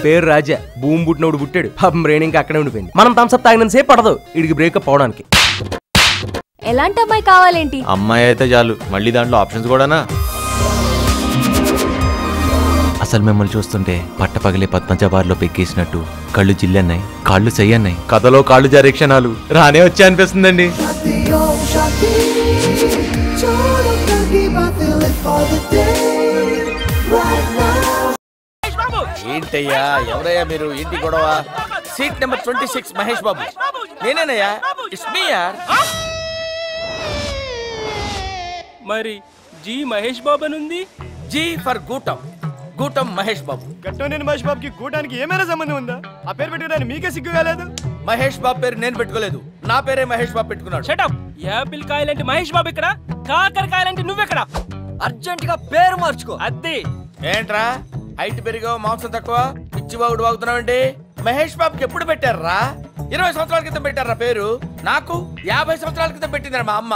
పేరు రాజా. భూమి పుట్టినోడు పుట్టాడు. పాపం బ్రెయిన్ ఇంకా అక్కడే ఉండిపోయింది. మనం థమ్స్అప్ తాగినంత సేపు పడదు వీడికి బ్రేకప్ అవడానికి. ఎలాంటి అమ్మాయి కావాలేంటి? అమ్మాయి అయితే చాలు, మళ్ళీ దాంట్లో ఆప్షన్స్ కూడానా? అసలు మిమ్మల్ని చూస్తుంటే పట్ట పగిలే పద్మజబార్లో పెక్కేసినట్టు కళ్ళు జిల్లన్నాయి, కాళ్ళు చెయ్యన్నాయి, కథలో కాళ్ళు జారే క్షణాలు రానే వచ్చా అనిపిస్తుందండి. ఏంటయ్యా, ఎవరయ్యా మీరు? ఏంటి గొడవ? Seat number 26 Mahesh Babu. నేనేనయ్యా, ఇట్స్ మీ యార్. మరి జీ మహేష్ బాబు అని ఉంది. G for Gootam, Gootam Mahesh Babu. గట్టోనేని మహేష్ బాబుకి గూటానికి ఏమైనా సంబంధం ఉందా? ఆ పేరు పెట్టుకోవడానికి మీకే సిగ్గు కాలేదు? మహేష్ బాబు పేరు నేను పెట్టుకోలేదు, నా పేరే మహేష్ బాబు పెట్టుకున్నాడు. షటప్. యాపిల్ కాయలంటే మహేష్ బాబు ఇక్కడ, కాకరకాయలంటే నువ్వెక్కడ? అర్జెంట్ గా పేరు మార్చుకో. అద్దె ఏంట్రా హైట్ పెరిగావు మాంసం తక్కువ, పిచ్చి బాగుడు వాగుతున్నావండి? మహేష్ బాబుకి ఎప్పుడు పెట్టారా? 20 సంవత్సరాల క్రితం పెట్టారా పేరు? నాకు 50 సంవత్సరాల క్రితం పెట్టిందిరా మా అమ్మ.